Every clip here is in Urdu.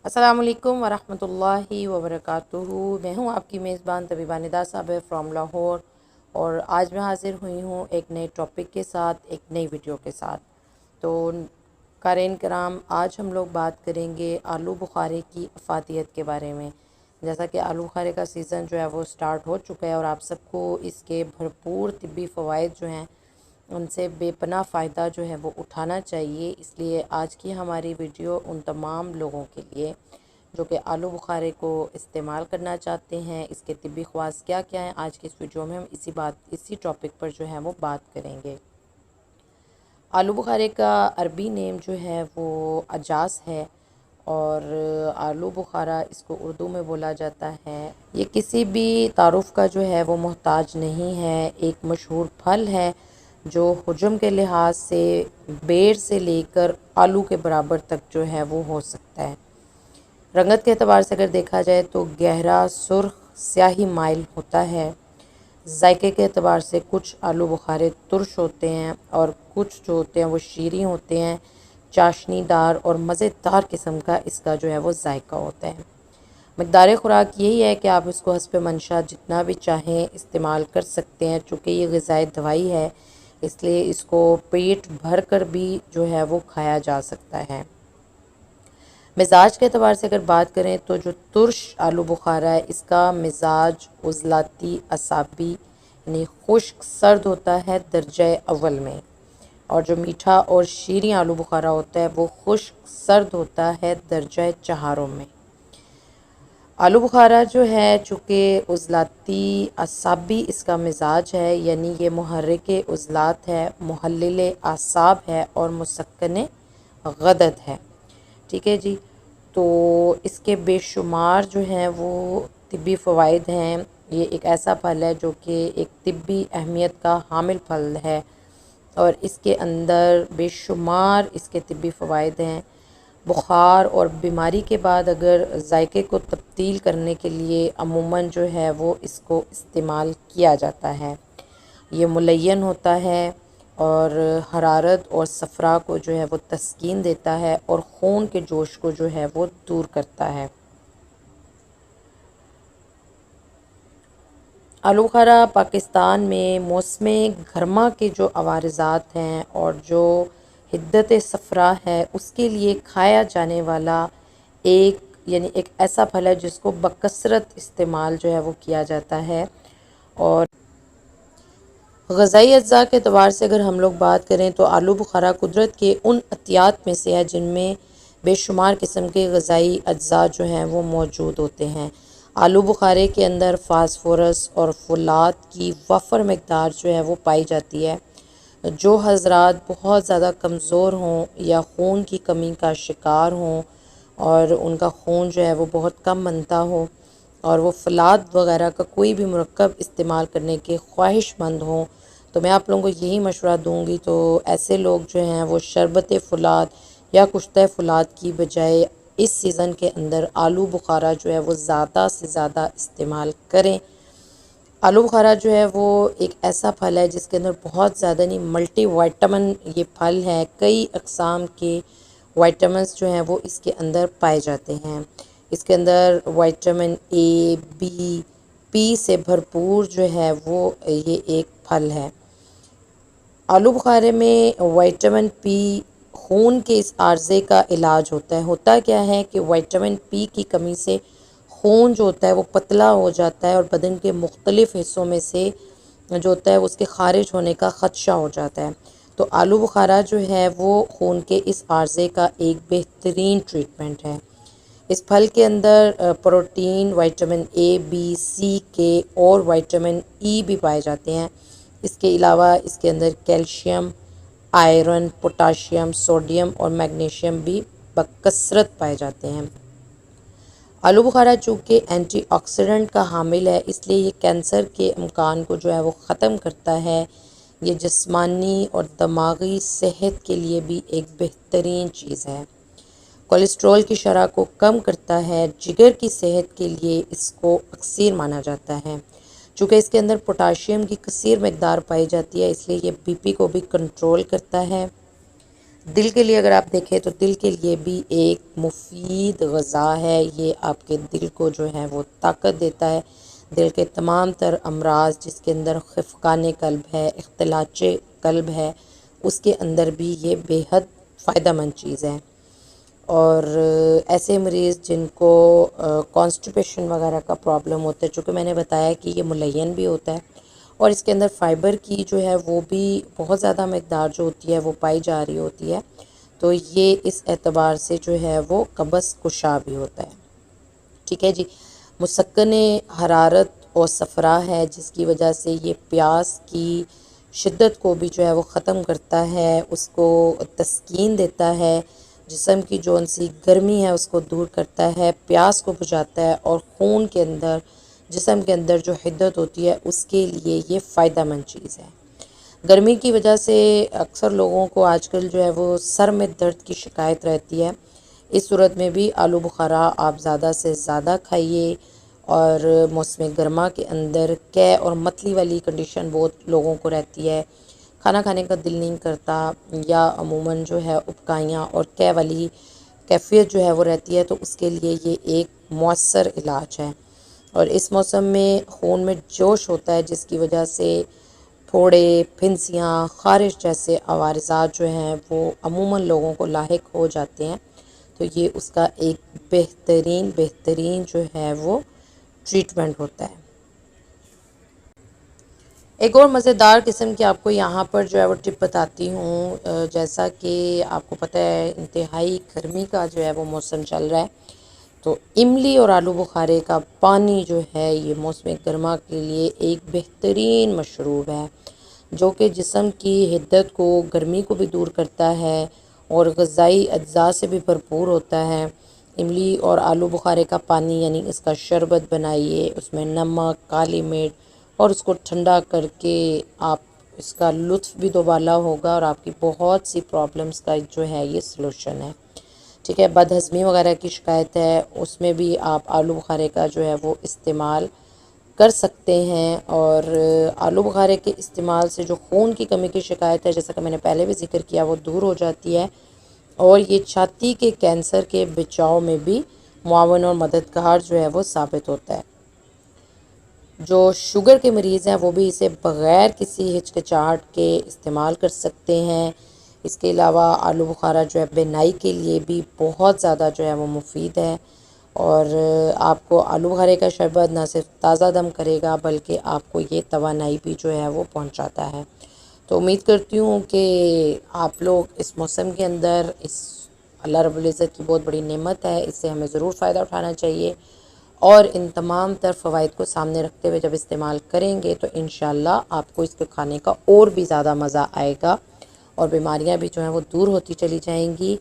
السلام علیکم ورحمۃ اللہ وبرکاتہ۔ میں ہوں آپ کی میزبان طبیبہ ندا صاحب فرام لاہور، اور آج میں حاضر ہوئی ہوں ایک نئے ٹاپک کے ساتھ، ایک نئی ویڈیو کے ساتھ۔ تو قارئین کرام، آج ہم لوگ بات کریں گے آلو بخارے کی افادیت کے بارے میں۔ جیسا کہ آلو بخارے کا سیزن جو ہے وہ سٹارٹ ہو چکا ہے، اور آپ سب کو اس کے بھرپور طبی فوائد جو ہیں ان سے بے پناہ فائدہ جو ہے وہ اٹھانا چاہیے۔ اس لیے آج کی ہماری ویڈیو ان تمام لوگوں کے لیے جو کہ آلو بخارے کو استعمال کرنا چاہتے ہیں، اس کے طبی خواص کیا کیا ہیں، آج کی اس ویڈیو میں ہم اسی ٹاپک پر جو ہے وہ بات کریں گے۔ آلو بخارے کا عربی نیم جو ہے وہ اجاس ہے، اور آلو بخارا اس کو اردو میں بولا جاتا ہے۔ یہ کسی بھی تعارف کا جو ہے وہ محتاج نہیں ہے، ایک مشہور پھل ہے جو حجم کے لحاظ سے بیر سے لے کر آلو کے برابر تک جو ہے وہ ہو سکتا ہے۔ رنگت کے اعتبار سے اگر دیکھا جائے تو گہرا سرخ سیاہی مائل ہوتا ہے۔ ذائقے کے اعتبار سے کچھ آلو بخارے ترش ہوتے ہیں، اور کچھ جو ہوتے ہیں وہ شیریں ہوتے ہیں، چاشنی دار اور مزیدار قسم کا اس کا جو ہے وہ ذائقہ ہوتا ہے۔ مقدار خوراک یہی ہے کہ آپ اس کو حسب منشا جتنا بھی چاہیں استعمال کر سکتے ہیں، چونکہ یہ غذائی دوائی ہے، اس لیے اس کو پیٹ بھر کر بھی جو ہے وہ کھایا جا سکتا ہے۔ مزاج کے اعتبار سے اگر بات کریں تو جو ترش آلو بخارا ہے، اس کا مزاج عضلاتی اعصابی یعنی خشک سرد ہوتا ہے درجہ اول میں، اور جو میٹھا اور شیریں آلو بخارا ہوتا ہے وہ خشک سرد ہوتا ہے درجہ چہارم میں۔ آلو بخارا جو ہے چونکہ عضلاتی اعصابی اس کا مزاج ہے، یعنی یہ محرک عضلات ہے، محلل اعصاب ہے اور مسکن غدد ہے۔ ٹھیک ہے جی، تو اس کے بے شمار جو ہیں وہ طبی فوائد ہیں۔ یہ ایک ایسا پھل ہے جو کہ ایک طبی اہمیت کا حامل پھل ہے، اور اس کے اندر بے شمار اس کے طبی فوائد ہیں۔ بخار اور بیماری کے بعد اگر ذائقے کو تبدیل کرنے کے لیے عموماً جو ہے وہ اس کو استعمال کیا جاتا ہے۔ یہ ملین ہوتا ہے، اور حرارت اور صفرا کو جو ہے وہ تسکین دیتا ہے، اور خون کے جوش کو جو ہے وہ دور کرتا ہے۔ آلو بخارا پاکستان میں موسم گرما کے جو عوارضات ہیں اور جو حدت صفرا ہے اس کے لیے کھایا جانے والا ایک ایسا پھل ہے جس کو بکثرت استعمال جو ہے وہ کیا جاتا ہے۔ اور غذائی اجزاء کے اعتبار سے اگر ہم لوگ بات کریں تو آلو بخارا قدرت کے ان عطیات میں سے ہے جن میں بے شمار قسم کے غذائی اجزاء جو ہیں وہ موجود ہوتے ہیں۔ آلو بخارے کے اندر فاسفورس اور فولاد کی وفر مقدار جو ہے وہ پائی جاتی ہے۔ جو حضرات بہت زیادہ کمزور ہوں یا خون کی کمی کا شکار ہوں، اور ان کا خون جو ہے وہ بہت کم بنتا ہو، اور وہ فولاد وغیرہ کا کوئی بھی مرکب استعمال کرنے کے خواہش مند ہوں، تو میں آپ لوگوں کو یہی مشورہ دوں گی، تو ایسے لوگ جو ہیں وہ شربت فولاد یا کشتہ فولاد کی بجائے اس سیزن کے اندر آلو بخارا جو ہے وہ زیادہ سے زیادہ استعمال کریں۔ آلو بخارا جو ہے وہ ایک ایسا پھل ہے جس کے اندر بہت زیادہ نہیں ملٹی وائٹامن یہ پھل ہے، کئی اقسام کے وائٹامنس جو ہیں وہ اس کے اندر پائے جاتے ہیں۔ اس کے اندر وائٹامن اے، بی، پی سے بھرپور جو ہے وہ یہ ایک پھل ہے۔ آلو بخارے میں وائٹامن پی خون کے اس عارضے کا علاج ہوتا ہے۔ ہوتا کیا ہے کہ وائٹامن پی کی کمی سے خون جو ہوتا ہے وہ پتلا ہو جاتا ہے، اور بدن کے مختلف حصوں میں سے جو ہوتا ہے اس کے خارج ہونے کا خدشہ ہو جاتا ہے۔ تو آلو بخارا جو ہے وہ خون کے اس عارضے کا ایک بہترین ٹریٹمنٹ ہے۔ اس پھل کے اندر پروٹین، وائٹامن اے، بی، سی، کے اور وائٹامن ای بھی پائے جاتے ہیں۔ اس کے علاوہ اس کے اندر کیلشیم، آئرن، پوٹاشیم، سوڈیم اور میگنیشیم بھی بکثرت پائے جاتے ہیں۔ آلو بخارا چونکہ اینٹی آکسیڈنٹ کا حامل ہے، اس لیے یہ کینسر کے امکان کو جو ہے وہ ختم کرتا ہے۔ یہ جسمانی اور دماغی صحت کے لیے بھی ایک بہترین چیز ہے۔ کولیسٹرول کی شرح کو کم کرتا ہے، جگر کی صحت کے لیے اس کو اکسیر مانا جاتا ہے۔ چونکہ اس کے اندر پوٹاشیم کی کثیر مقدار پائی جاتی ہے، اس لیے یہ بی پی کو بھی کنٹرول کرتا ہے۔ دل کے لیے اگر آپ دیکھیں تو دل کے لیے بھی ایک مفید غذا ہے، یہ آپ کے دل کو جو ہے وہ طاقت دیتا ہے۔ دل کے تمام تر امراض، جس کے اندر خفقان قلب ہے، اختلاچ قلب ہے، اس کے اندر بھی یہ بے حد فائدہ مند چیز ہے۔ اور ایسے مریض جن کو کانسٹیپیشن وغیرہ کا پرابلم ہوتا ہے، چونکہ میں نے بتایا کہ یہ ملین بھی ہوتا ہے اور اس کے اندر فائبر کی جو ہے وہ بھی بہت زیادہ مقدار جو ہوتی ہے وہ پائی جا رہی ہوتی ہے، تو یہ اس اعتبار سے جو ہے وہ قبض کشا بھی ہوتا ہے۔ ٹھیک ہے جی۔ مسکن حرارت اور صفرا ہے، جس کی وجہ سے یہ پیاس کی شدت کو بھی جو ہے وہ ختم کرتا ہے، اس کو تسکین دیتا ہے، جسم کی جون سی گرمی ہے اس کو دور کرتا ہے، پیاس کو بجھاتا ہے، اور خون کے اندر، جسم کے اندر جو حدت ہوتی ہے اس کے لیے یہ فائدہ مند چیز ہے۔ گرمی کی وجہ سے اکثر لوگوں کو آج کل جو ہے وہ سر میں درد کی شکایت رہتی ہے، اس صورت میں بھی آلو بخارا آپ زیادہ سے زیادہ کھائیے۔ اور موسم گرما کے اندر قے اور متلی والی کنڈیشن بہت لوگوں کو رہتی ہے، کھانا کھانے کا دل نہیں کرتا، یا عموماً جو ہے ابکائیاں اور قے والی کیفیت جو ہے وہ رہتی ہے، تو اس کے لیے یہ ایک مؤثر علاج ہے۔ اور اس موسم میں خون میں جوش ہوتا ہے، جس کی وجہ سے پھوڑے، پھنسیاں، خارش جیسے عوارضات جو ہیں وہ عموماً لوگوں کو لاحق ہو جاتے ہیں، تو یہ اس کا ایک بہترین جو ہے وہ ٹریٹمنٹ ہوتا ہے۔ ایک اور مزیدار قسم کی آپ کو یہاں پر جو ہے وہ ٹپ بتاتی ہوں، جیسا کہ آپ کو پتہ ہے انتہائی گرمی کا جو ہے وہ موسم چل رہا ہے، تو املی اور آلو بخارے کا پانی جو ہے یہ موسم گرما کے لیے ایک بہترین مشروب ہے، جو کہ جسم کی حدت کو، گرمی کو بھی دور کرتا ہے اور غذائی اجزاء سے بھی بھرپور ہوتا ہے۔ املی اور آلو بخارے کا پانی یعنی اس کا شربت بنائیے، اس میں نمک، کالی مرچ، اور اس کو ٹھنڈا کر کے آپ اس کا لطف بھی دوبالا ہوگا، اور آپ کی بہت سی پرابلمز کا جو ہے یہ سلوشن ہے۔ ٹھیک ہے۔ بد ہضمی وغیرہ کی شکایت ہے، اس میں بھی آپ آلو بخارے کا جو ہے وہ استعمال کر سکتے ہیں، اور آلو بخارے کے استعمال سے جو خون کی کمی کی شکایت ہے، جیسا کہ میں نے پہلے بھی ذکر کیا، وہ دور ہو جاتی ہے، اور یہ چھاتی کے کینسر کے بچاؤ میں بھی معاون اور مددگار جو ہے وہ ثابت ہوتا ہے۔ جو شوگر کے مریض ہیں وہ بھی اسے بغیر کسی ہچکچاہٹ کے استعمال کر سکتے ہیں۔ اس کے علاوہ آلو بخارا جو ہے بینائی کے لیے بھی بہت زیادہ جو ہے وہ مفید ہے، اور آپ کو آلو بخارے کا شربت نہ صرف تازہ دم کرے گا بلکہ آپ کو یہ توانائی بھی جو ہے وہ پہنچاتا ہے۔ تو امید کرتی ہوں کہ آپ لوگ اس موسم کے اندر، اس اللہ رب العزت کی بہت بڑی نعمت ہے، اس سے ہمیں ضرور فائدہ اٹھانا چاہیے، اور ان تمام تر فوائد کو سامنے رکھتے ہوئے جب استعمال کریں گے تو انشاءاللہ آپ کو اس کو کھانے کا اور بھی زیادہ مزہ آئے گا، اور بیماریاں بھی جو ہیں وہ دور ہوتی چلی جائیں گی۔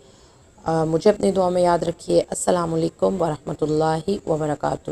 مجھے اپنی دعا میں یاد رکھیے۔ السلام علیکم ورحمۃ اللہ وبرکاتہ۔